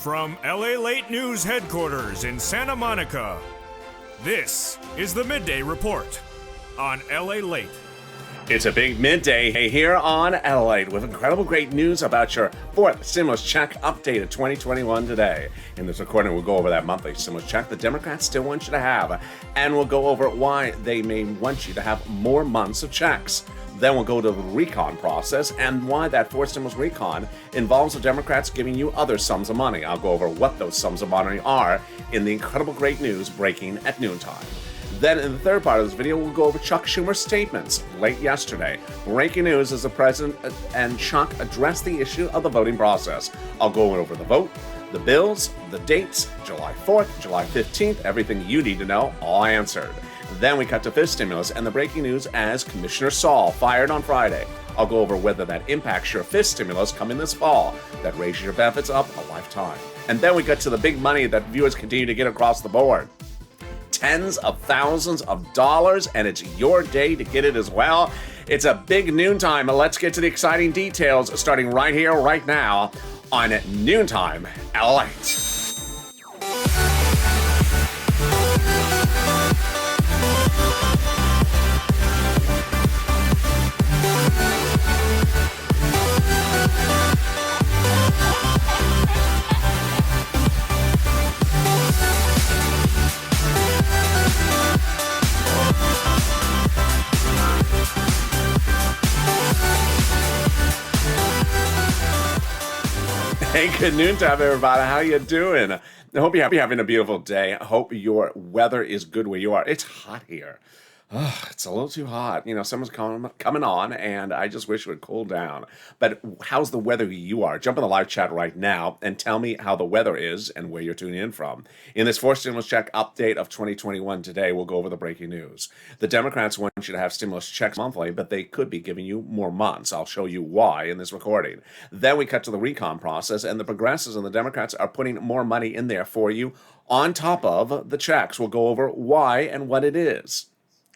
From LALATE News headquarters in Santa Monica, this is the Midday Report on LALATE. It's a big midday here on LALATE with incredible great news about your fourth stimulus check updated 2021 today. In this recording, we'll go over that monthly stimulus check the Democrats still want you to have, and we'll go over why they may want you to have more months of checks. Then we'll go to the recon process and why that fourth stimulus recon involves the Democrats giving you other sums of money. I'll go over what those sums of money are in the incredible great news breaking at noontime. Then in the third part of this video, we'll go over Chuck Schumer's statements late yesterday. Breaking news as the president and Chuck addressed the issue of the voting process. I'll go over the vote, the bills, the dates, July 4th, July 15th, everything you need to know, all answered. Then we cut to fifth stimulus and the breaking news as Commissioner Saul fired on Friday. I'll go over whether that impacts your fifth stimulus coming this fall that raises your benefits up a lifetime. And then we get to the big money that viewers continue to get across the board. Tens of thousands of dollars, and it's your day to get it as well. It's a big noontime. Let's get to the exciting details starting right here, right now on Noontime LALATE. Hey, good noontime, everybody. How you doing? I hope you're having a beautiful day. I hope your weather is good where you are. It's hot here. It's a little too hot. You know, summer's coming on, and I just wish it would cool down. But how's the weather where you are? Jump in the live chat right now and tell me how the weather is and where you're tuning in from. In this fourth stimulus check update of 2021 today, we'll go over the breaking news. The Democrats want you to have stimulus checks monthly, but they could be giving you more months. I'll show you why in this recording. Then we cut to the recon process, and the progressives and the Democrats are putting more money in there for you on top of the checks. We'll go over why and what it is.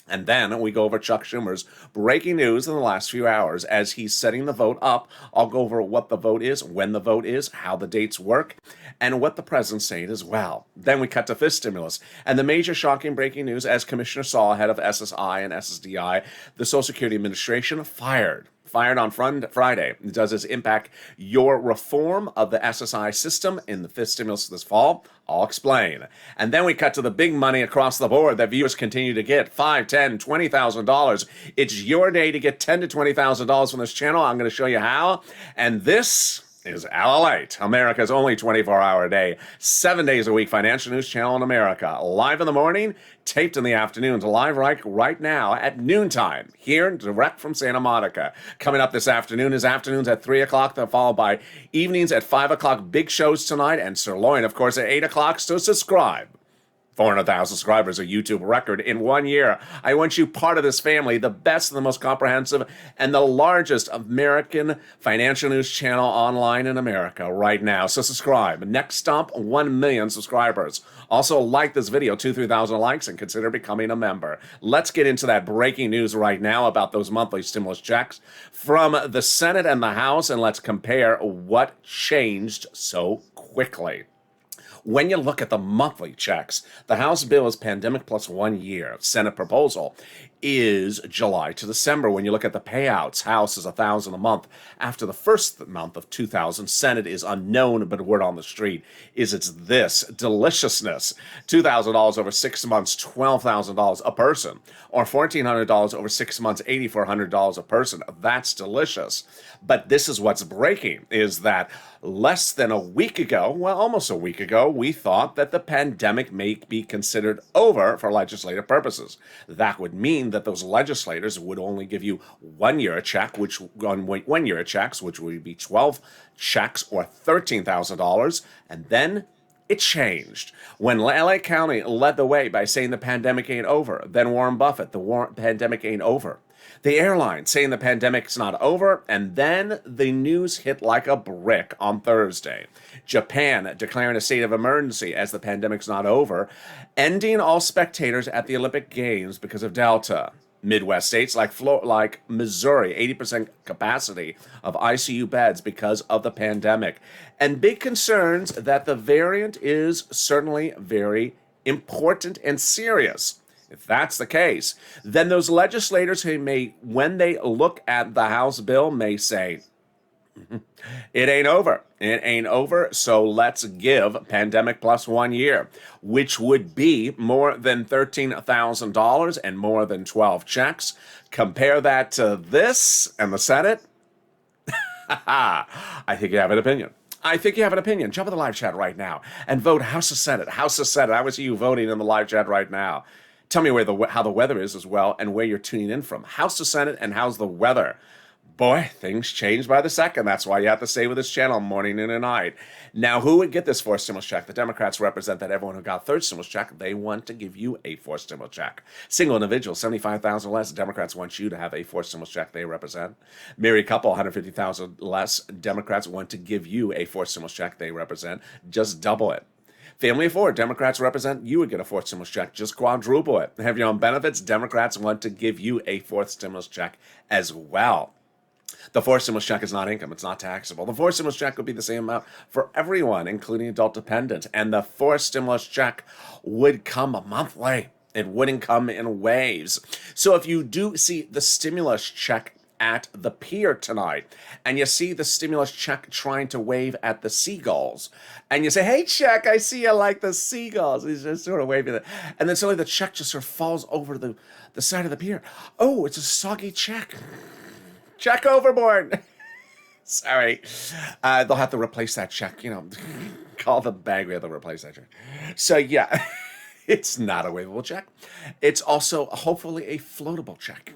And then we go over Chuck Schumer's breaking news in the last few hours as he's setting the vote up. I'll go over what the vote is, when the vote is, how the dates work, and what the president's saying as well. Then we cut to fifth stimulus. And the major shocking breaking news as Commissioner Saul, head of SSI and SSDI, the Social Security Administration, fired on Friday. Does this impact your reform of the SSI system in the fifth stimulus this fall? I'll explain. And then we cut to the big money across the board that viewers continue to get, $5,000, $10,000, $20,000. It's your day to get $10,000 to $20,000 from this channel. I'm going to show you how. And this is LALATE, America's only 24-hour a day, 7 days a week financial news channel in America. Live in the morning, taped in the afternoons, live right now at noontime, here direct from Santa Monica. Coming up this afternoon is afternoons at 3 o'clock, then followed by evenings at 5 o'clock, big shows tonight, and Sirloin, of course, at 8 o'clock, so subscribe. 400,000 subscribers, a YouTube record in 1 year. I want you part of this family, the best and the most comprehensive and the largest American financial news channel online in America right now. So subscribe. Next stop, 1 million subscribers. Also like this video, 2,000-3,000 likes, and consider becoming a member. Let's get into that breaking news right now about those monthly stimulus checks from the Senate and the House, and let's compare what changed so quickly. When you look at the monthly checks, the House bill is pandemic plus 1 year. Senate proposal is July to December. When you look at the payouts, House is $1,000 a month. After the first month of $2,000, Senate is unknown, but word on the street is it's this deliciousness. $2,000 over 6 months, $12,000 a person, or $1,400 over 6 months, $8,400 a person. That's delicious. But this is what's breaking, is that less than a week ago, well, almost a week ago, we thought that the pandemic may be considered over for legislative purposes. That would mean that those legislators would only give you 1 year a check, which on 1 year checks, which would be 12 checks or $13,000, and then it changed. When LA County led the way by saying the pandemic ain't over, then Warren Buffett, the pandemic ain't over. The airline saying the pandemic's not over, and then the news hit like a brick on Thursday. Japan declaring a state of emergency as the pandemic's not over, ending all spectators at the Olympic Games because of Delta. Midwest states like Missouri, 80% capacity of ICU beds because of the pandemic, and big concerns that the variant is certainly very important and serious. If that's the case, then those legislators who may, when they look at the House bill, may say, it ain't over. It ain't over. So let's give pandemic plus 1 year, which would be more than $13,000 and more than 12 checks. Compare that to this and the Senate. I think you have an opinion. I think you have an opinion. Jump in the live chat right now and vote House of Senate. House of Senate. I would see you voting in the live chat right now. Tell me how the weather is as well and where you're tuning in from. House of Senate and how's the weather? Boy, things change by the second. That's why you have to stay with this channel morning and at night. Now, who would get this fourth stimulus check? The Democrats represent that everyone who got third stimulus check, they want to give you a fourth stimulus check. Single individual, $75,000 less. Democrats want you to have a fourth stimulus check they represent. Married couple, $150,000 less. Democrats want to give you a fourth stimulus check they represent. Just double it. Family of four, Democrats represent you would get a fourth stimulus check. Just quadruple it. Have your own benefits. Democrats want to give you a fourth stimulus check as well. The fourth stimulus check is not income. It's not taxable. The fourth stimulus check would be the same amount for everyone, including adult dependents. And the fourth stimulus check would come monthly. It wouldn't come in waves. So if you do see the stimulus check at the pier tonight, and you see the stimulus check trying to wave at the seagulls, and you say, hey, check, I see you like the seagulls. He's just sort of waving it. And then suddenly the check just sort of falls over the side of the pier. Oh, it's a soggy check. Check overboard. Sorry. They'll have to replace that check, call the bank, we have to replace that check. So yeah, it's not a waivable check. It's also hopefully a floatable check.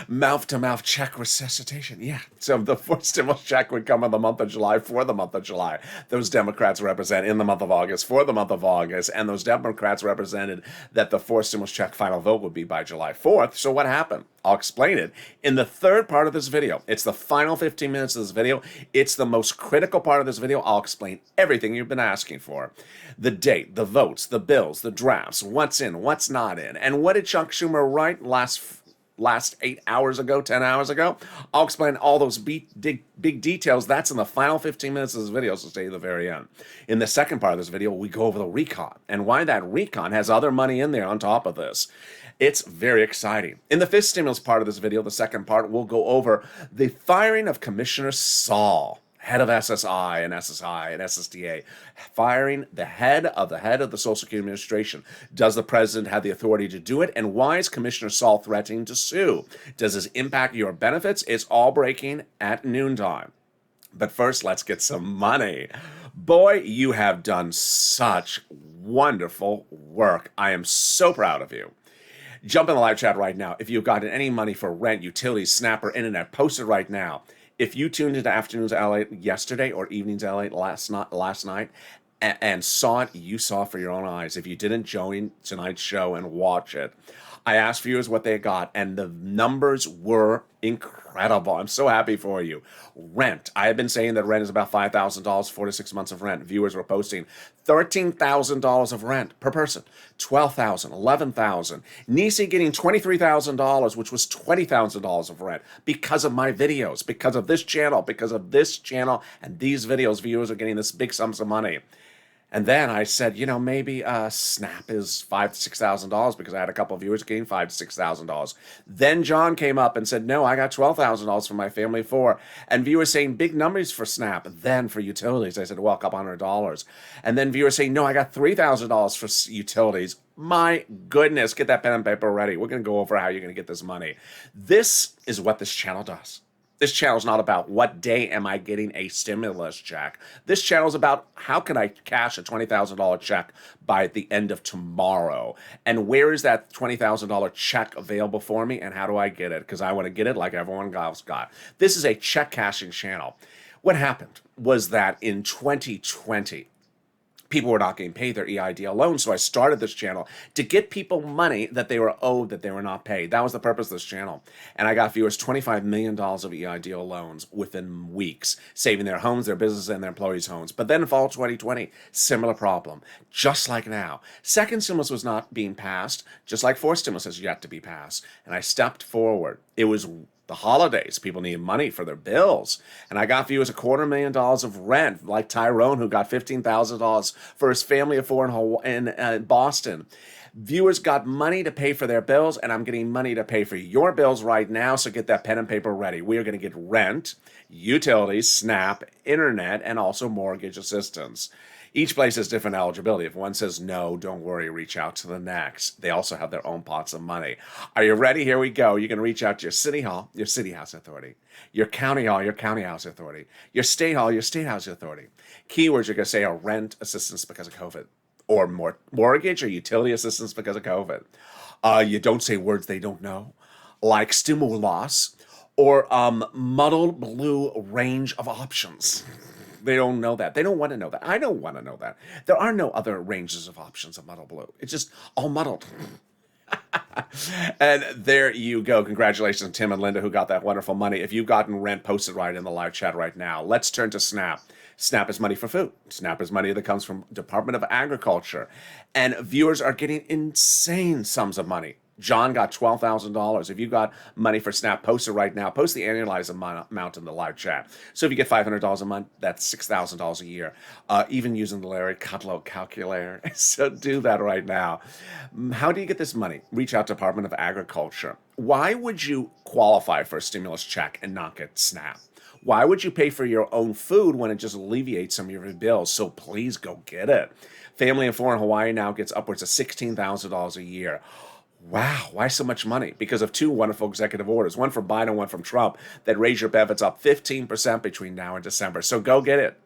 Mouth-to-mouth check resuscitation. Yeah. So the fourth stimulus check would come in the month of July for the month of July. Those Democrats represent in the month of August for the month of August. And those Democrats represented that the fourth stimulus check final vote would be by July 4th. So what happened? I'll explain it in the third part of this video. It's the final 15 minutes of this video. It's the most critical part of this video. I'll explain everything you've been asking for. The date, the votes, the bills, the drafts, what's in, what's not in. And what did Chuck Schumer write last 8 hours ago, 10 hours ago? I'll explain all those big details. That's in the final 15 minutes of this video, so stay to the very end. In the second part of this video, we go over the recon and why that recon has other money in there on top of this. It's very exciting. In the fifth stimulus part of this video, the second part, we'll go over the firing of Commissioner Saul, head of SSI and SSI and SSDA, firing the head of the Social Security Administration. Does the president have the authority to do it? And why is Commissioner Saul threatening to sue? Does this impact your benefits? It's all breaking at noontime. But first, let's get some money. Boy, you have done such wonderful work. I am so proud of you. Jump in the live chat right now. If you've gotten any money for rent, utilities, SNAP, or internet, post it right now. If you tuned into Afternoons LA yesterday or Evenings LA last night and saw it, you saw for your own eyes. If you didn't join tonight's show and watch it, I asked viewers what they got, and the numbers were incredible. I'm so happy for you. Rent. I have been saying that rent is about $5,000, 4 to 6 months of rent. Viewers were posting $13,000 of rent per person, $12,000, $11,000. Nisi getting $23,000, which was $20,000 of rent because of my videos, because of this channel, and these videos. Viewers are getting this big sums of money. And then I said, maybe SNAP is $5,000 to $6,000 because I had a couple of viewers getting $5,000 to $6,000. Then John came up and said, no, I got $12,000 for my family of four. And viewers saying big numbers for SNAP. Then for utilities, I said, well, a couple $100. And then viewers saying, no, I got $3,000 for utilities. My goodness, get that pen and paper ready. We're going to go over how you're going to get this money. This is what this channel does. This channel is not about what day am I getting a stimulus check. This channel is about how can I cash a $20,000 check by the end of tomorrow. And where is that $20,000 check available for me and how do I get it? Because I want to get it like everyone else got. This is a check cashing channel. What happened was that in 2020, People were not getting paid their EIDL loans, so I started this channel to get people money that they were owed that they were not paid. That was the purpose of this channel. And I got viewers $25 million of EIDL loans within weeks, saving their homes, their businesses, and their employees' homes. But then in fall 2020, similar problem, just like now. Second stimulus was not being passed, just like fourth stimulus has yet to be passed. And I stepped forward. It was the holidays. People needed money for their bills. And I got viewers $250,000 of rent, like Tyrone, who got $15,000 for his family of four in Boston. Viewers got money to pay for their bills, and I'm getting money to pay for your bills right now, so get that pen and paper ready. We are going to get rent, utilities, SNAP, internet, and also mortgage assistance. Each place has different eligibility. If one says no, don't worry, reach out to the next. They also have their own pots of money. Are you ready? Here we go. You can reach out to your city hall, your city house authority, your county hall, your county house authority, your state hall, your state house authority. Keywords you're going to say are rent assistance because of COVID, or mortgage or utility assistance because of COVID. You don't say words they don't know, like stimulus or muddled blue range of options. They don't know that. They don't want to know that. I don't want to know that. There are no other ranges of options of muddled blue. It's just all muddled. And there you go. Congratulations to Tim and Linda who got that wonderful money. If you've gotten rent, post it right in the live chat right now. Let's turn to SNAP. SNAP is money for food. SNAP is money that comes from Department of Agriculture. And viewers are getting insane sums of money. John got $12,000. If you got money for SNAP, post it right now. Post the annualized amount in the live chat. So if you get $500 a month, that's $6,000 a year, even using the Larry Kudlow calculator. So do that right now. How do you get this money? Reach out to Department of Agriculture. Why would you qualify for a stimulus check and not get SNAP? Why would you pay for your own food when it just alleviates some of your bills? So please go get it. Family of four in Hawaii now gets upwards of $16,000 a year. Wow, why so much money? Because of two wonderful executive orders, one from Biden, one from Trump, that raise your benefits up 15% between now and December. So go get it.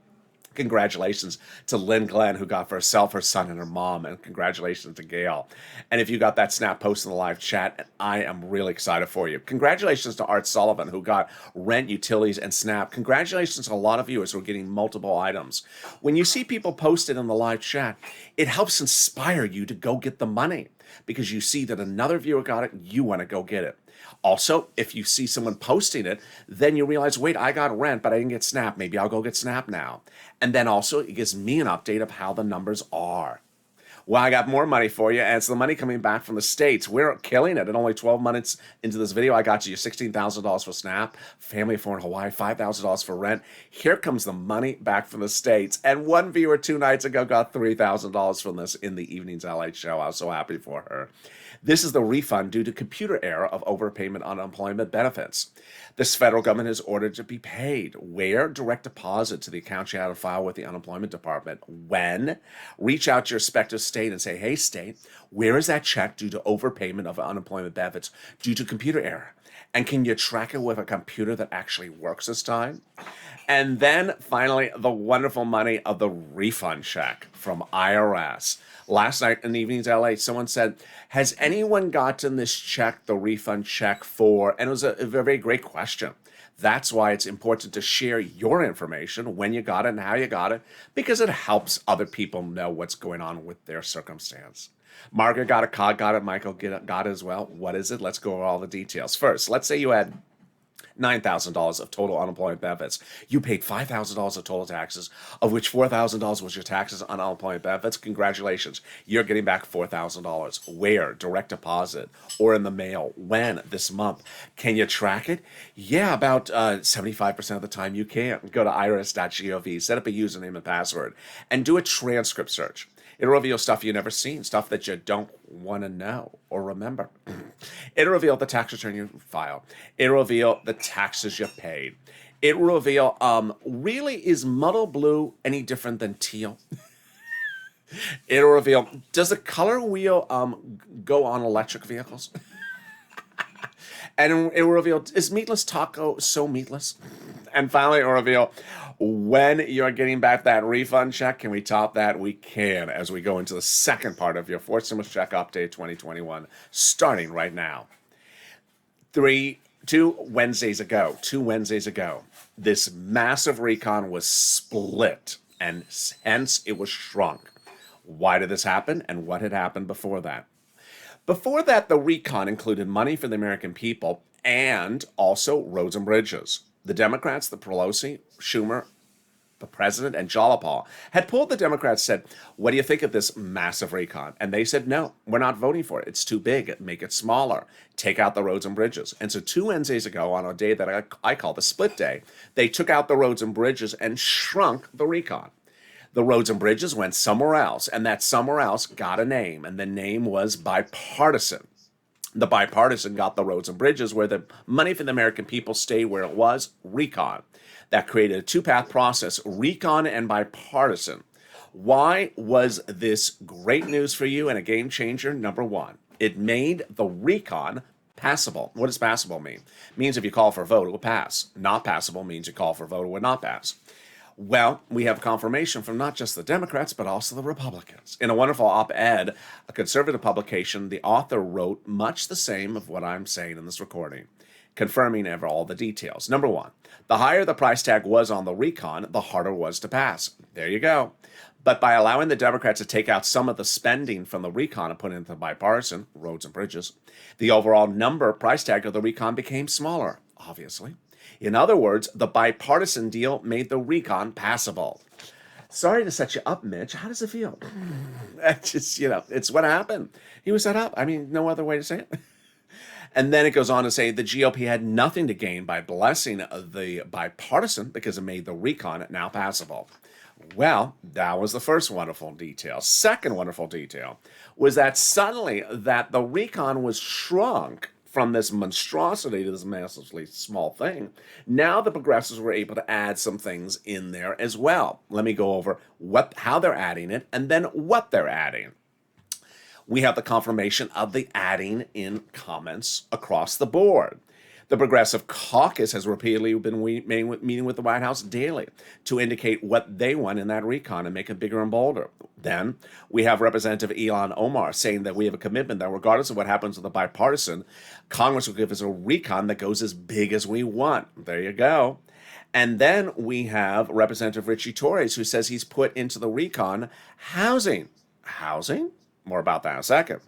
Congratulations to Lynn Glenn, who got for herself, her son, and her mom, and congratulations to Gail. And if you got that SNAP post in the live chat, I am really excited for you. Congratulations to Art Sullivan, who got rent, utilities, and SNAP. Congratulations to a lot of viewers who are getting multiple items. When you see people posted in the live chat, it helps inspire you to go get the money because you see that another viewer got it, you want to go get it. Also, if you see someone posting it, then you realize, wait, I got rent, but I didn't get SNAP. Maybe I'll go get SNAP now. And then also, it gives me an update of how the numbers are. Well, I got more money for you, and it's the money coming back from the States. We're killing it. In only 12 minutes into this video, I got you $16,000 for SNAP, family of four in Hawaii, $5,000 for rent. Here comes the money back from the States. And one viewer 2 nights ago got $3,000 from this in the evening's LA show. I was so happy for her. This is the refund due to computer error of overpayment on unemployment benefits. This federal government is ordered to be paid. Where? Direct deposit to the account you had to file with the unemployment department. When? Reach out to your respective state and say, hey, state, where is that check due to overpayment of unemployment benefits due to computer error? And can you track it with a computer that actually works this time? And then finally, the wonderful money of the refund check from IRS. Last night in the evening's LA, someone said, has anyone gotten this check, the refund check for? And it was a very great question. That's why it's important to share your information, when you got it and how you got it, because it helps other people know what's going on with their circumstance. Margaret got it, Michael got it as well. What is it? Let's go over all the details. First, let's say you had $9,000 of total unemployment benefits. You paid $5,000 of total taxes, of which $4,000 was your taxes on unemployment benefits. Congratulations. You're getting back $4,000. Where? Direct deposit or in the mail. When? This month. Can you track it? Yeah, about 75% of the time you can. Go to irs.gov, set up a username and password, and do a transcript search. It'll reveal stuff you've never seen, stuff that you don't want to know or remember. It'll reveal the tax return you filed. It'll reveal the taxes you paid. It'll reveal, really, is muddle blue any different than teal? It'll reveal, does the color wheel go on electric vehicles? And it will reveal, is meatless taco so meatless? And finally, it will reveal, when you're getting back that refund check. Can we top that? We can, as we go into the second part of your fourth stimulus check update 2021, starting right now. 2 Wednesdays ago, this massive recon was split, and hence it was shrunk. Why did this happen, and what had happened before that? Before that, the recon included money for the American people and also roads and bridges. The Democrats, the Pelosi, Schumer, the president, and Jalopal had pulled the Democrats, said, what do you think of this massive recon? And they said, no, we're not voting for it. It's too big. Make it smaller. Take out the roads and bridges. And so 2 Wednesdays ago, on a day that I call the split day, they took out the roads and bridges and shrunk the recon. The roads and bridges went somewhere else, and that somewhere else got a name, and the name was bipartisan. The bipartisan got the roads and bridges where the money for the American people stayed where it was, recon. That created a two-path process, recon and bipartisan. Why was this great news for you and a game changer? Number one, it made the recon passable. What does passable mean? It means if you call for a vote, it will pass. Not passable means you call for a vote, it will not pass. Well, we have confirmation from not just the Democrats, but also the Republicans. In a wonderful op-ed, a conservative publication, the author wrote much the same of what I'm saying in this recording, confirming ever all the details. Number one, the higher the price tag was on the recon, the harder it was to pass. There you go. But by allowing the Democrats to take out some of the spending from the recon and put it into bipartisan, roads and bridges, the overall price tag of the recon became smaller, obviously. In other words, the bipartisan deal made the recon passable. Sorry to set you up, Mitch. How does it feel? It's what happened. He was set up. I mean, no other way to say it. And then it goes on to say the GOP had nothing to gain by blessing the bipartisan because it made the recon now passable. Well, that was the first wonderful detail. Second wonderful detail was that suddenly that the recon was shrunk from this monstrosity to this massively small thing. Now the progressives were able to add some things in there as well. Let me go over how they're adding it and then what they're adding. We have the confirmation of the adding in comments across the board. The Progressive Caucus has repeatedly been meeting with the White House daily to indicate what they want in that recon and make it bigger and bolder. Then we have Representative Ilhan Omar saying that we have a commitment that regardless of what happens with the bipartisan, Congress will give us a recon that goes as big as we want. There you go. And then we have Representative Richie Torres who says he's put into the recon housing. Housing? More about that in a second.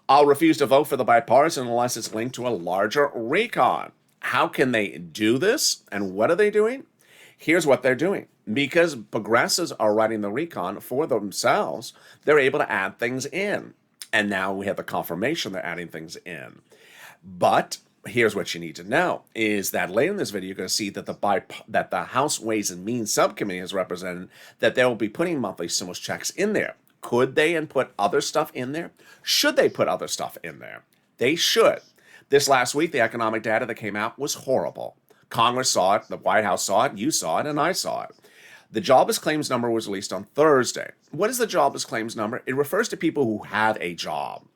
I'll refuse to vote for the bipartisan unless it's linked to a larger recon. How can they do this? And what are they doing? Here's what they're doing. Because progressives are writing the recon for themselves, they're able to add things in. And now we have the confirmation they're adding things in. But here's what you need to know, is that later in this video, you're going to see that the House Ways and Means Subcommittee has represented that they will be putting monthly stimulus checks in there. Could they and put other stuff in there? Should they put other stuff in there? They should. This last week, the economic data that came out was horrible. Congress saw it, the White House saw it, you saw it, and I saw it. The jobless claims number was released on Thursday. What is the jobless claims number? It refers to people who have a job,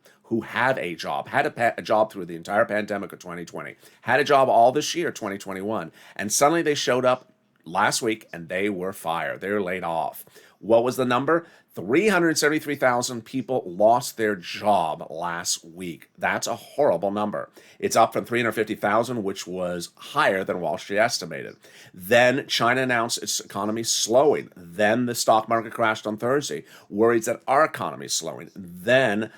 had a job through the entire pandemic of 2020, had a job all this year, 2021, and suddenly they showed up last week and they were fired. They were laid off. What was the number? 373,000 people lost their job last week. That's a horrible number. It's up from 350,000, which was higher than Wall Street estimated. Then China announced its economy slowing. Then the stock market crashed on Thursday. Worries that our economy is slowing. Then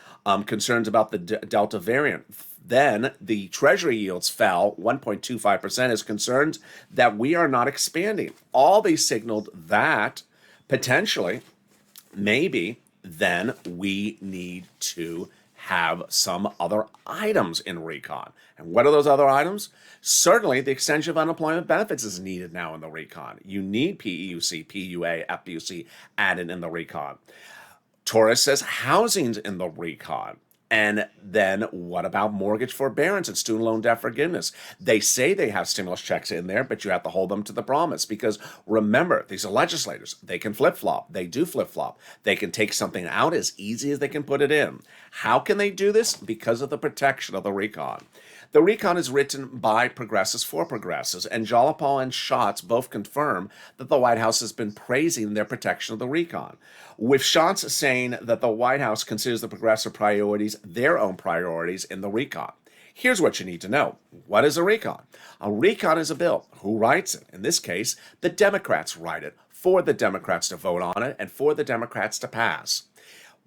concerns about the Delta variant. Then the Treasury yields fell 1.25% as concerns that we are not expanding. All these signaled that potentially, maybe then we need to have some other items in recon. And what are those other items? Certainly, the extension of unemployment benefits is needed now in the recon. You need PEUC, PUA, FPUC added in the recon. Torres says housing's in the recon. And then what about mortgage forbearance and student loan debt forgiveness? They say they have stimulus checks in there, but you have to hold them to the promise because remember, these are legislators. They can flip-flop. They do flip-flop. They can take something out as easy as they can put it in. How can they do this? Because of the protection of the recon. The recon is written by progressives for progressives, and Jalopal and Schatz both confirm that the White House has been praising their protection of the recon, with Schatz saying that the White House considers the progressive priorities their own priorities in the recon. Here's what you need to know. What is a recon? A recon is a bill. Who writes it? In this case, the Democrats write it for the Democrats to vote on it and for the Democrats to pass.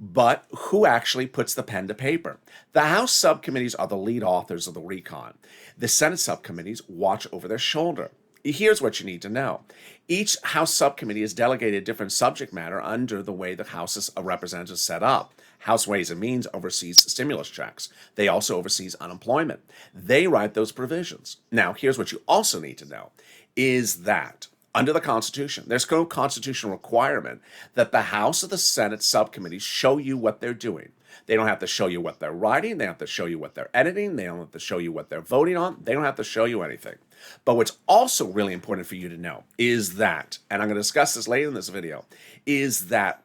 But who actually puts the pen to paper? The House subcommittees are the lead authors of the recon. The Senate subcommittees watch over their shoulder. Here's what you need to know. Each House subcommittee is delegated different subject matter under the way the House of Representatives is set up. House Ways and Means oversees stimulus checks. They also oversees unemployment. They write those provisions. Now, here's what you also need to know, is that under the Constitution, there's no constitutional requirement that the House or the Senate subcommittees show you what they're doing. They don't have to show you what they're writing. They don't have to show you what they're editing. They don't have to show you what they're voting on. They don't have to show you anything. But what's also really important for you to know is that, and I'm going to discuss this later in this video, is that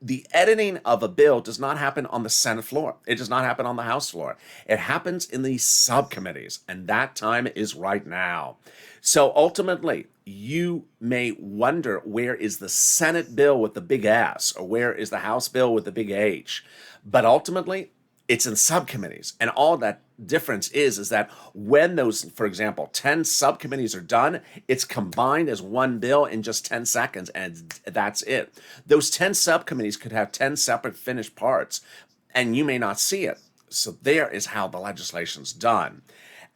the editing of a bill does not happen on the Senate floor. It does not happen on the House floor. It happens in the subcommittees, and that time is right now. So ultimately, you may wonder, where is the Senate bill with the big S, or where is the House bill with the big H? But ultimately, it's in subcommittees. And all that difference is that when those, for example, 10 subcommittees are done, it's combined as one bill in just 10 seconds, and that's it. Those 10 subcommittees could have 10 separate finished parts, and you may not see it. So there is how the legislation's done.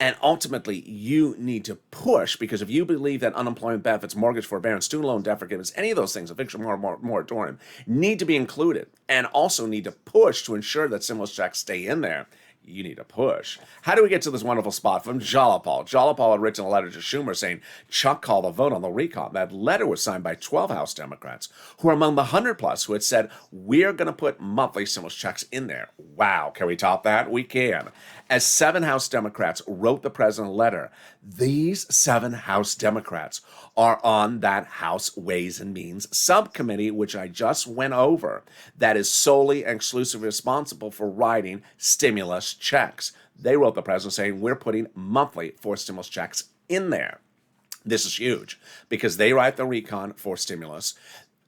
And ultimately, you need to push, because if you believe that unemployment benefits, mortgage forbearance, student loan debt forgiveness, any of those things, eviction moratorium, need to be included, and also need to push to ensure that stimulus checks stay in there, you need to push. How do we get to this wonderful spot from Jalopal? Jalopal had written a letter to Schumer saying, Chuck called a vote on the recon. That letter was signed by 12 House Democrats, who are among the 100 plus who had said, we're going to put monthly stimulus checks in there. Wow, can we top that? We can. As 7 House Democrats wrote the president a letter, these 7 House Democrats are on that House Ways and Means subcommittee, which I just went over, that is solely and exclusively responsible for writing stimulus checks. They wrote the president saying, we're putting monthly for stimulus checks in there. This is huge because they write the recon for stimulus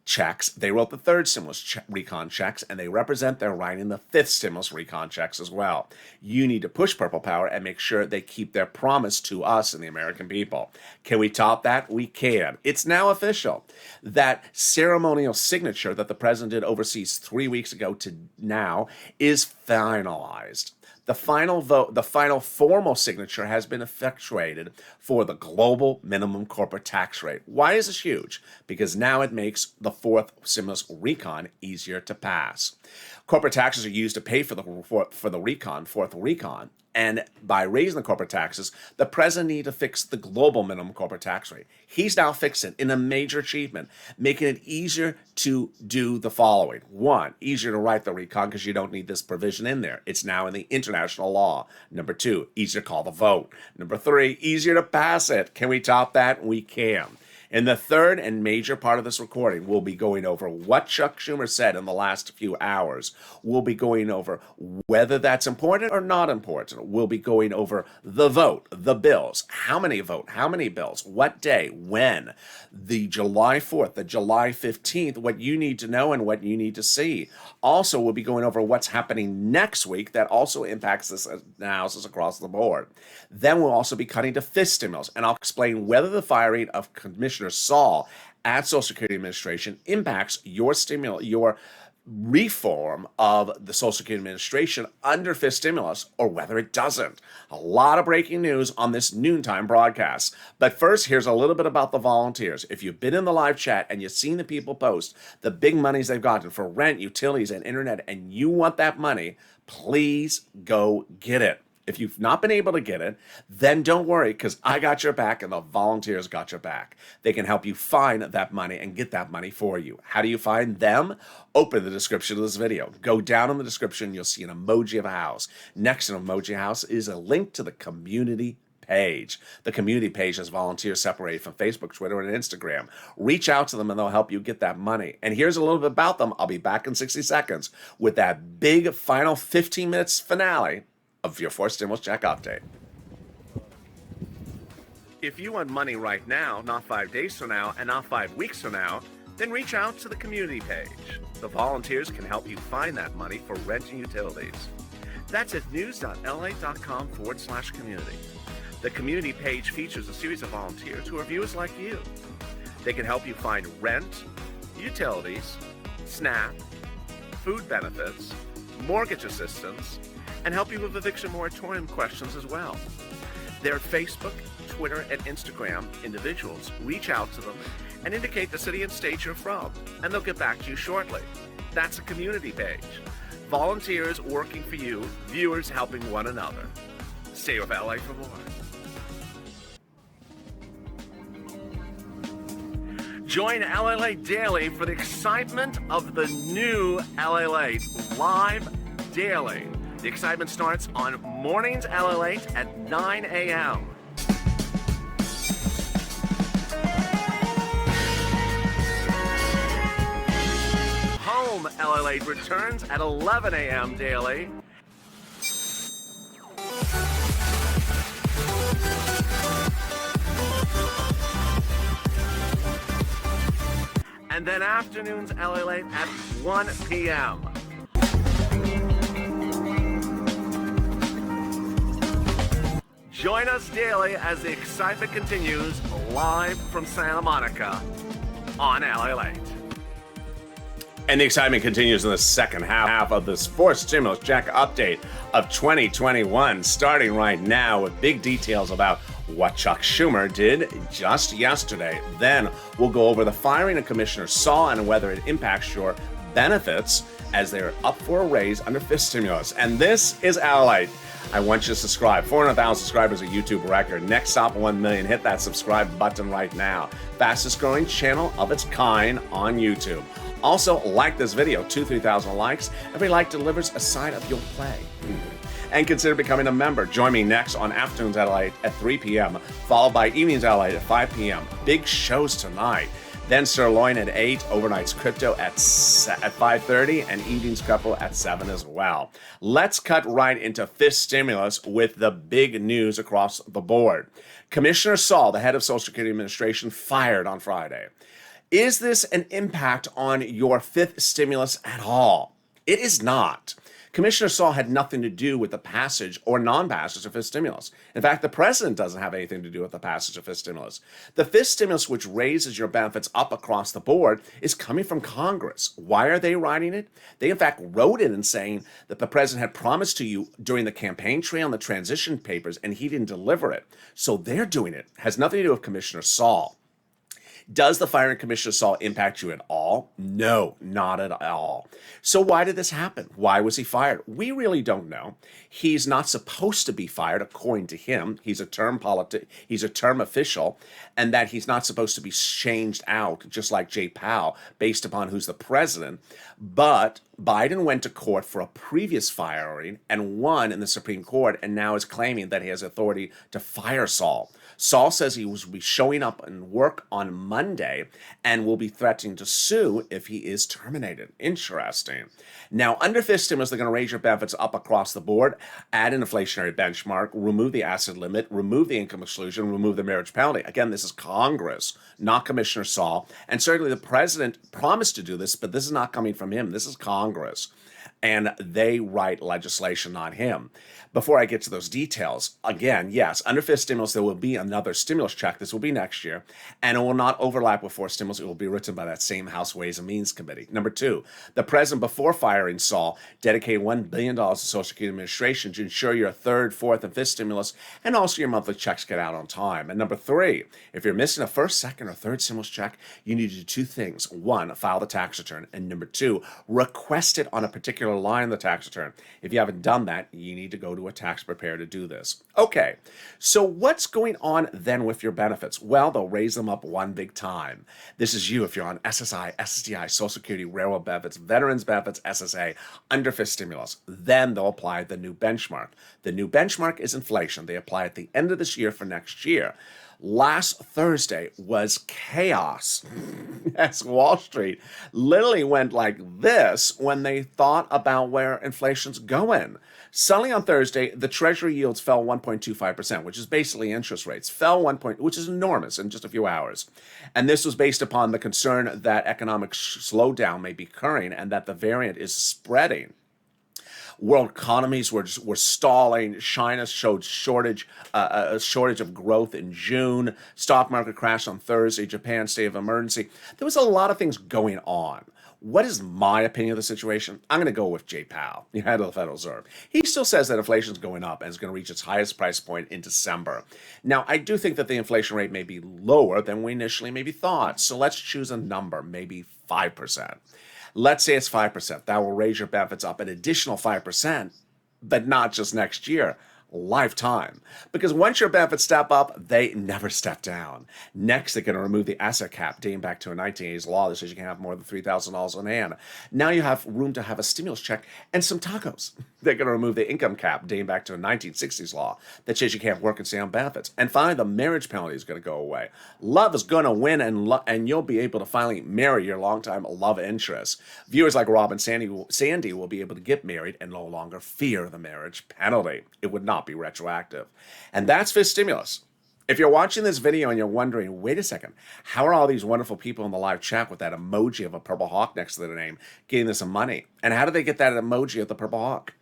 checks. They wrote the 3rd stimulus recon checks, and they represent their writing the 5th stimulus recon checks as well. You need to push Purple Power and make sure they keep their promise to us and the American people. Can we top that? We can. It's now official. That ceremonial signature that the president did overseas 3 weeks ago to now is finalized. The final vote, the final formal signature has been effectuated for the global minimum corporate tax rate. Why is this huge? Because now it makes the 4th stimulus recon easier to pass. Corporate taxes are used to pay for the recon, 4th recon. And by raising the corporate taxes, the president needed to fix the global minimum corporate tax rate. He's now fixed it in a major achievement, making it easier to do the following. 1, easier to write the recon because you don't need this provision in there. It's now in the international law. Number 2, easier to call the vote. Number 3, easier to pass it. Can we top that? We can. In the 3rd and major part of this recording, we'll be going over what Chuck Schumer said in the last few hours. We'll be going over whether that's important or not important. We'll be going over the vote, the bills, how many vote, how many bills, what day, when, the July 4th, the July 15th, what you need to know and what you need to see. Also, we'll be going over what's happening next week that also impacts this analysis across the board. Then we'll also be cutting to 5th stimulus, and I'll explain whether the firing of Commissioner Saul at Social Security Administration impacts your reform of the Social Security Administration under 5th stimulus, or whether it doesn't. A lot of breaking news on this noontime broadcast. But first, here's a little bit about the volunteers. If you've been in the live chat and you've seen the people post the big monies they've gotten for rent, utilities, and internet, and you want that money, please go get it. If you've not been able to get it, then don't worry, because I got your back and the volunteers got your back. They can help you find that money and get that money for you. How do you find them? Open the description of this video. Go down in the description, you'll see an emoji of a house. Next to an emoji house is a link to the community page. The community page has volunteers separated from Facebook, Twitter, and Instagram. Reach out to them and they'll help you get that money. And here's a little bit about them. I'll be back in 60 seconds with that big final 15 minutes finale of your 4th stimulus check update. If you want money right now, not 5 days from now, and not 5 weeks from now, then reach out to the community page. The volunteers can help you find that money for rent and utilities. That's at news.la.com/community. The community page features a series of volunteers who are viewers like you. They can help you find rent, utilities, SNAP, food benefits, mortgage assistance, and help you with eviction moratorium questions as well. Their Facebook, Twitter, and Instagram individuals reach out to them and indicate the city and state you're from, and they'll get back to you shortly. That's a community page. Volunteers working for you, viewers helping one another. Stay with LA for more. Join LALATE Daily for the excitement of the new LALATE live daily. The excitement starts on mornings LALATE at 9 a.m. Home LALATE returns at 11 a.m. daily. And then afternoons LALATE at 1 p.m. Join us daily as the excitement continues live from Santa Monica on LALATE. And the excitement continues in the second half of this fourth stimulus check update of 2021, starting right now with big details about what Chuck Schumer did just yesterday. Then we'll go over the firing of Commissioner Saul and whether it impacts your benefits as they're up for a raise under fifth stimulus. And this is LALATE. I want you to subscribe. 400,000 subscribers, a YouTube record. Next stop, 1 million. Hit that subscribe button right now. Fastest growing channel of its kind on YouTube. Also, like this video, 3,000 likes. Every like delivers a side of your play. And consider becoming a member. Join me next on Afternoons LALATE at 3 p.m., followed by Evenings LALATE at 5 p.m. Big shows tonight. Then Sirloin at 8, Overnights Crypto at 5:30, and Evenings Couple at 7 as well. Let's cut right into fifth stimulus with the big news across the board. Commissioner Saul, the head of Social Security Administration, fired on Friday. Is this an impact on your fifth stimulus at all? It is not. Commissioner Saul had nothing to do with the passage or non-passage of fifth stimulus. In fact, the president doesn't have anything to do with the passage of fifth stimulus. The fifth stimulus, which raises your benefits up across the board, is coming from Congress. Why are they writing it? They, in fact, wrote it and saying that the president had promised to you during the campaign trail and the transition papers, and he didn't deliver it. So they're doing it. It has nothing to do with Commissioner Saul. Does the firing of Commissioner Saul impact you at all? No, not at all. So why did this happen? Why was he fired? We really don't know. He's not supposed to be fired, according to him. He's a term official, and that he's not supposed to be changed out, just like Jay Powell, based upon who's the president. But Biden went to court for a previous firing and won in the Supreme Court, and now is claiming that he has authority to fire Saul. Saul says he will be showing up and work on Monday and will be threatening to sue if he is terminated. Interesting. Now, under fifth stimulus, they're going to raise your benefits up across the board, add an inflationary benchmark, remove the asset limit, remove the income exclusion, remove the marriage penalty. Again, this is Congress, not Commissioner Saul. And certainly the president promised to do this, but this is not coming from him. This is Congress. And they write legislation, not him. Before I get to those details, again, yes, under fifth stimulus, there will be another stimulus check. This will be next year, and it will not overlap with fourth stimulus. It will be written by that same House Ways and Means Committee. Number two, the president, before firing Saul, dedicated $1 billion to Social Security Administration to ensure your third, fourth, and fifth stimulus, and also your monthly checks get out on time. And number three, if you're missing a first, second, or third stimulus check, you need to do two things. One, file the tax return, and number two, request it on a particular line in the tax return. If you haven't done that, you need to go to a tax preparer to do this. Okay, so what's going on then with your benefits? Well, they'll raise them up one big time. This is you if you're on SSI, SSDI, Social Security, railroad benefits, veterans benefits, SSA, under fifth stimulus. Then they'll apply the new benchmark. The new benchmark is inflation. They apply at the end of this year for next year. Last Thursday was chaos as Wall Street literally went like this when they thought about where inflation's going. Suddenly on Thursday, the Treasury yields fell 1.25%, which is basically interest rates, which is enormous in just a few hours. And this was based upon the concern that economic slowdown may be occurring and that the variant is spreading. World economies were stalling. China showed a shortage of growth in June. Stock market crashed on Thursday. Japan state of emergency. There was a lot of things going on. What is my opinion of the situation? I'm going to go with Jay Powell, the head of the Federal Reserve. He still says that inflation is going up and is going to reach its highest price point in December. Now, I do think that the inflation rate may be lower than we initially maybe thought. So let's choose a number, maybe 5%. Let's say it's 5%. That will raise your benefits up an additional 5%, but not just next year. Lifetime. Because once your benefits step up, they never step down. Next, they're going to remove the asset cap dating back to a 1980s law that says you can have more than $3,000 on hand. Now you have room to have a stimulus check and some tacos. They're going to remove the income cap dating back to a 1960s law that says you can't work and stay on benefits. And finally, the marriage penalty is going to go away. Love is going to win, and you'll be able to finally marry your longtime love interest. Viewers like Rob and Sandy will be able to get married and no longer fear the marriage penalty. It would not be retroactive. And that's for stimulus. If you're watching this video and you're wondering, wait a second, how are all these wonderful people in the live chat with that emoji of a purple hawk next to their name getting this some money? And how do they get that emoji of the purple hawk?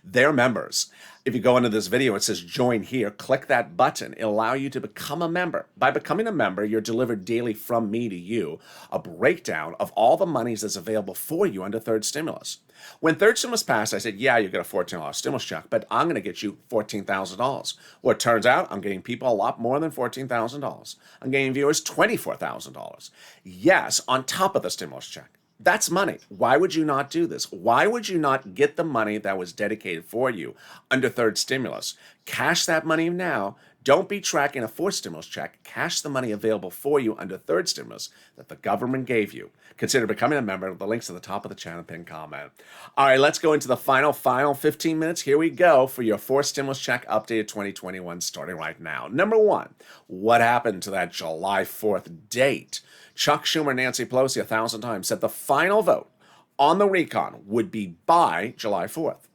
They're members. If you go into this video, it says join here, click that button. It'll allow you to become a member. By becoming a member, you're delivered daily from me to you a breakdown of all the monies that's available for you under third stimulus. When third stimulus passed, I said, yeah, you get a $14 stimulus check, but I'm going to get you $14,000. Well, it turns out I'm getting people a lot more than $14,000. I'm getting viewers $24,000. Yes, on top of the stimulus check. That's money. Why would you not do this? Why would you not get the money that was dedicated for you under third stimulus? Cash that money now. Don't be tracking a fourth stimulus check. Cash the money available for you under third stimulus that the government gave you. Consider becoming a member. The link's at the top of the channel, pinned comment. All right, let's go into the final 15 minutes. Here we go for your fourth stimulus check updated 2021 starting right now. Number one, what happened to that July 4th date? Chuck Schumer, Nancy Pelosi 1,000 times said the final vote on the recon would be by July 4th.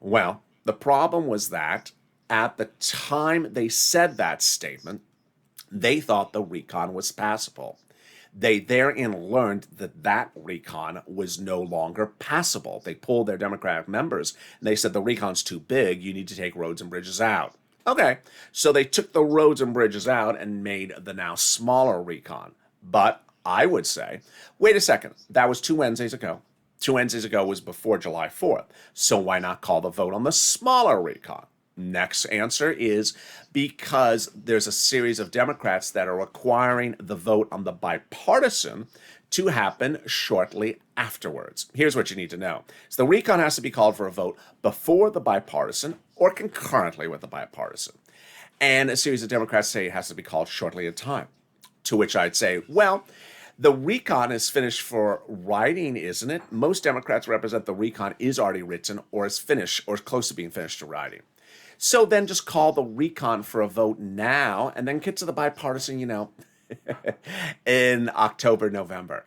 Well, the problem was that at the time they said that statement, they thought the recon was passable. They therein learned that that recon was no longer passable. They pulled their Democratic members and they said the recon's too big, you need to take roads and bridges out. Okay, so they took the roads and bridges out and made the now smaller recon. But I would say, wait a second, that was 2 Wednesdays ago. 2 Wednesdays ago was before July 4th. So why not call the vote on the smaller recon? Next answer is because there's a series of Democrats that are requiring the vote on the bipartisan to happen shortly afterwards. Here's what you need to know. So the recon has to be called for a vote before the bipartisan or concurrently with the bipartisan. And a series of Democrats say it has to be called shortly in time. To which I'd say, well, the recon is finished for writing, isn't it? Most Democrats represent the recon is already written or is finished or is close to being finished to writing. So then just call the recon for a vote now and then get to the bipartisan, in October, November.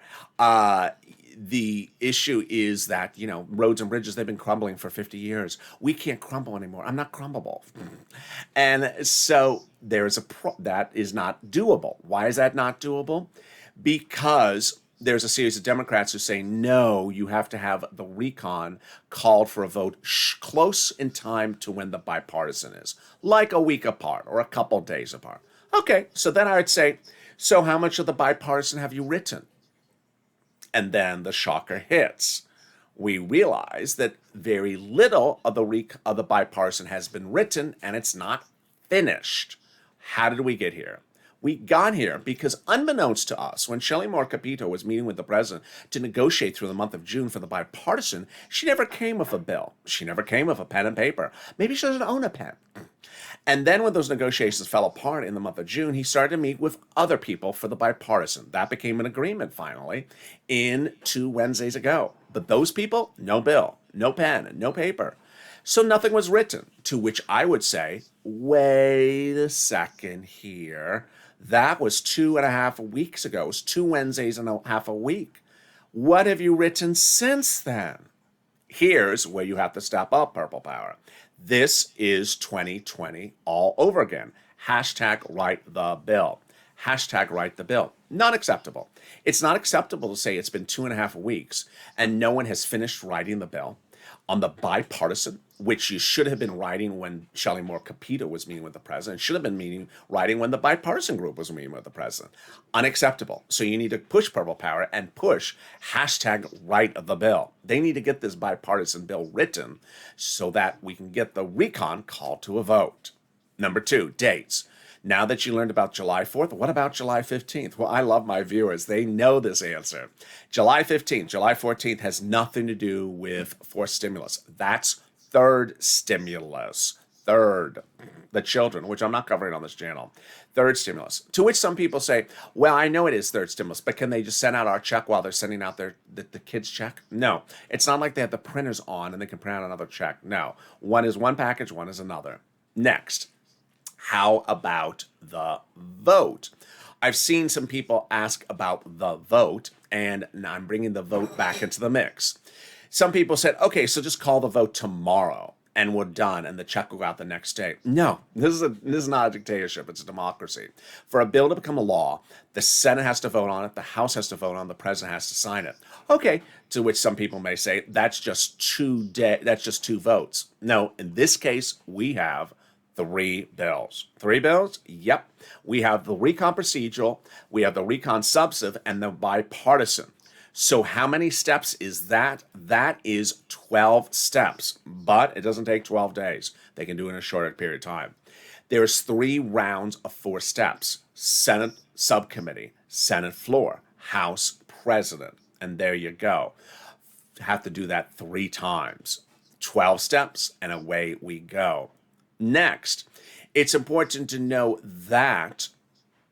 The issue is that, roads and bridges, they've been crumbling for 50 years. We can't crumble anymore. I'm not crumbable. And so that is not doable. Why is that not doable? Because there's a series of Democrats who say, no, you have to have the recon called for a vote close in time to when the bipartisan is, like a week apart or a couple days apart. Okay, so then I would say, so how much of the bipartisan have you written? And then the shocker hits. We realize that very little of the bipartisan has been written and it's not finished. How did we get here? We got here because unbeknownst to us, when Shelley Moore Capito was meeting with the president to negotiate through the month of June for the bipartisan, she never came with a bill. She never came with a pen and paper. Maybe she doesn't own a pen. And then when those negotiations fell apart in the month of June, he started to meet with other people for the bipartisan. That became an agreement finally in 2 Wednesdays ago. But those people, no bill, no pen, no paper. So nothing was written, to which I would say, wait a second here. That was 2.5 weeks ago. It was 2 Wednesdays and a half a week. What have you written since then? Here's where you have to step up, Purple Power. This is 2020 all over again. Hashtag write the bill. Hashtag write the bill. Not acceptable. It's not acceptable to say it's been 2.5 weeks and no one has finished writing the bill. On the bipartisan, which you should have been writing when Shelley Moore Capito was meeting with the president, should have been writing when the bipartisan group was meeting with the president. Unacceptable. So you need to push Purple Power and push hashtag write the bill. They need to get this bipartisan bill written so that we can get the recon called to a vote. Number 2, dates. Now that you learned about July 4th, what about July 15th? Well, I love my viewers. They know this answer. July 15th, July 14th has nothing to do with forced stimulus. That's third stimulus. Third, the children, which I'm not covering on this channel. Third stimulus. To which some people say, well, I know it is third stimulus, but can they just send out our check while they're sending out the kids' check? No. It's not like they have the printers on and they can print out another check. No. One is one package, one is another. Next. How about the vote? I've seen some people ask about the vote, and now I'm bringing the vote back into the mix. Some people said, okay, so just call the vote tomorrow, and we're done, and the check will go out the next day. No, this is not a dictatorship. It's a democracy. For a bill to become a law, the Senate has to vote on it, the House has to vote on it, the President has to sign it. Okay, to which some people may say, that's just 2 votes. No, in this case, we have 3 bills. 3 bills? Yep. We have the recon procedural, we have the recon substantive, and the bipartisan. So how many steps is that? That is 12 steps, but it doesn't take 12 days. They can do it in a shorter period of time. There's 3 rounds of 4 steps. Senate subcommittee, Senate floor, House president, and there you go. Have to do that 3 times. 12 steps, and away we go. Next, it's important to know that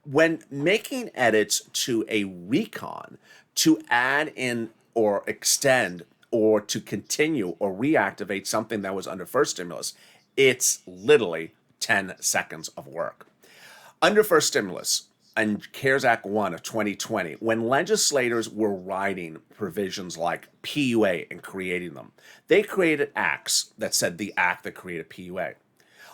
when making edits to a recon, to add in or extend or to continue or reactivate something that was under first stimulus, it's literally 10 seconds of work. Under first stimulus and CARES Act 1 of 2020, when legislators were writing provisions like PUA and creating them, they created acts that said the act that created PUA.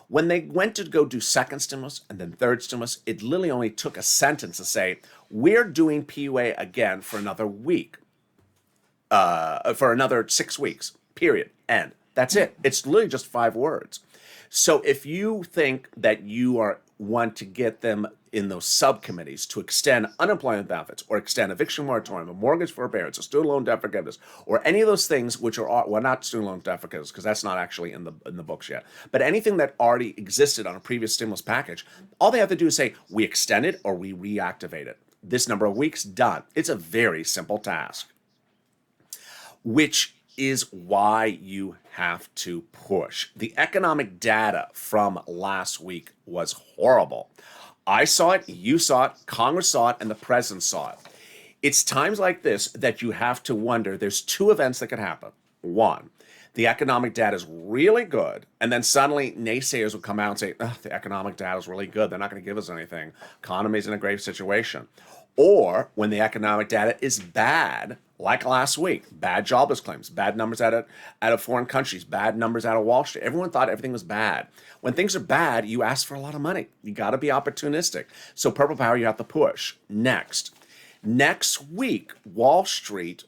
When they went to go do second stimulus and then third stimulus, it literally only took a sentence to say, we're doing PUA again for another week, for another 6 weeks, period, end. That's it. It's literally just 5 words. So if you think that you want to get them in those subcommittees to extend unemployment benefits or extend eviction moratorium, a mortgage forbearance, a student loan debt forgiveness, or any of those things which are, well, not student loan debt forgiveness because that's not actually in the books yet, but anything that already existed on a previous stimulus package, all they have to do is say, we extend it or we reactivate it. This number of weeks, done. It's a very simple task, which is why you have to push. The economic data from last week was horrible. I saw it, you saw it, Congress saw it, and the president saw it. It's times like this that you have to wonder, there's 2 events that could happen. 1, the economic data is really good, and then suddenly naysayers will come out and say, the economic data is really good, they're not going to give us anything. Economy's in a grave situation. Or when the economic data is bad, like last week, bad jobless claims, bad numbers out of foreign countries, bad numbers out of Wall Street. Everyone thought everything was bad. When things are bad, you ask for a lot of money. You got to be opportunistic. So purple power, you have to push. Next week, Wall Street,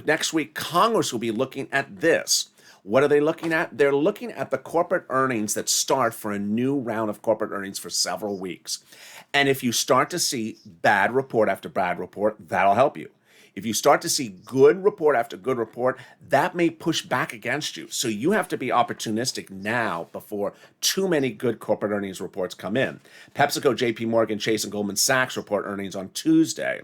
next week, Congress will be looking at this. What are they looking at? They're looking at the corporate earnings that start for a new round of corporate earnings for several weeks. And if you start to see bad report after bad report, that'll help you. If you start to see good report after good report, that may push back against you. So you have to be opportunistic now before too many good corporate earnings reports come in. PepsiCo, JP Morgan, Chase, and Goldman Sachs report earnings on Tuesday.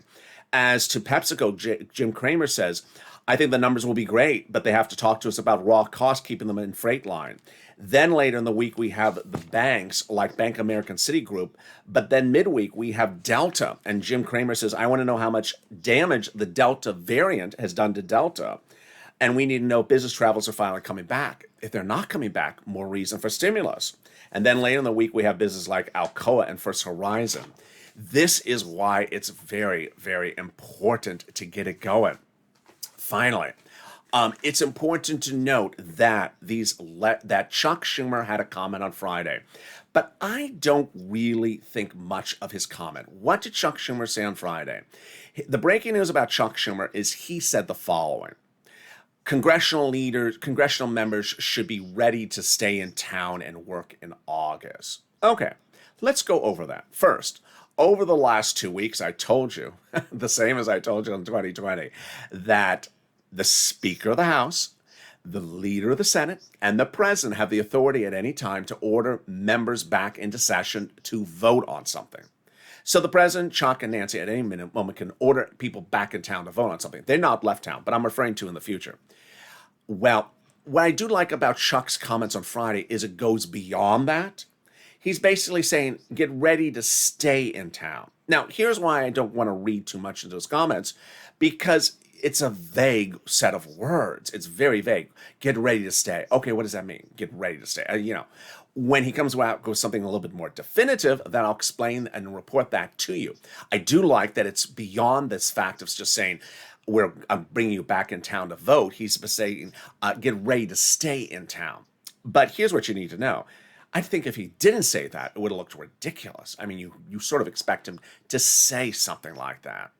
As to PepsiCo, Jim Cramer says, I think the numbers will be great, but they have to talk to us about raw costs, keeping them in freight line. Then later in the week, we have the banks like Bank of America and Citigroup. But then midweek, we have Delta. And Jim Cramer says, I want to know how much damage the Delta variant has done to Delta. And we need to know if business travels are finally coming back. If they're not coming back, more reason for stimulus. And then later in the week, we have business like Alcoa and First Horizon. This is why it's very, very important to get it going. Finally, it's important to note that that Chuck Schumer had a comment on Friday, but I don't really think much of his comment. What did Chuck Schumer say on Friday? The breaking news about Chuck Schumer is he said the following. congressional members should be ready to stay in town and work in August. Okay, let's go over that. First, over the last 2 weeks, I told you, the same as I told you in 2020, that the Speaker of the House, the Leader of the Senate, and the President have the authority at any time to order members back into session to vote on something. So the President, Chuck, and Nancy at any moment can order people back in town to vote on something. They're not left town, but I'm referring to in the future. Well, what I do like about Chuck's comments on Friday is it goes beyond that. He's basically saying, get ready to stay in town. Now, here's why I don't want to read too much into his comments, because it's a vague set of words. It's very vague. Get ready to stay. Okay, what does that mean? Get ready to stay. When he comes out with something a little bit more definitive, then I'll explain and report that to you. I do like that it's beyond this fact of just saying, I'm bringing you back in town to vote. He's saying, get ready to stay in town. But here's what you need to know. I think if he didn't say that, it would have looked ridiculous. I mean, you sort of expect him to say something like that.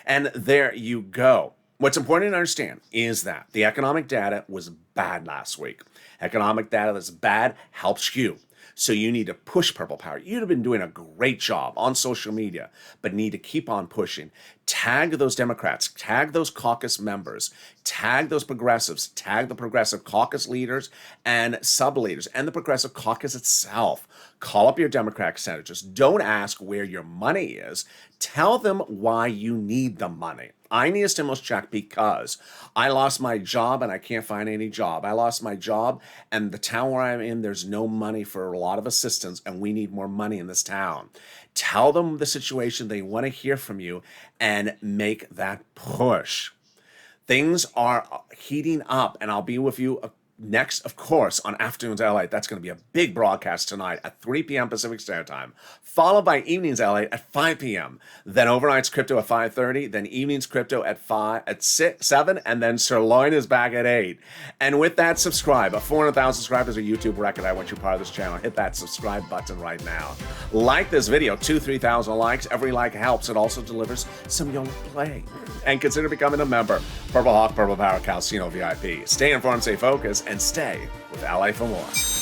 And there you go. What's important to understand is that the economic data was bad last week. Economic data that's bad helps you. So you need to push Purple Power. You'd have been doing a great job on social media, but need to keep on pushing. Tag those Democrats, tag those caucus members, tag those progressives, tag the progressive caucus leaders and sub-leaders, and the progressive caucus itself. Call up your Democratic senators. Don't ask where your money is. Tell them why you need the money. I need a stimulus check because I lost my job and I can't find any job. I lost my job and the town where I'm in, there's no money for a lot of assistance and we need more money in this town. Tell them the situation. They want to hear from you and make that push. Things are heating up and I'll be with you next, of course, on Afternoons LA. That's going to be a big broadcast tonight at 3 p.m. Pacific Standard Time, followed by Evenings LA at 5 p.m. Then Overnight's Crypto at 5:30, then Evenings Crypto at 7, and then Sirloin is back at 8. And with that, subscribe. 400,000 subscribers, a YouTube record. I want you part of this channel. Hit that subscribe button right now. Like this video, 3,000 likes. Every like helps. It also delivers some young play. And consider becoming a member. Purple Hawk, Purple Power, Calcino VIP. Stay informed, stay focused, and stay with LA for more.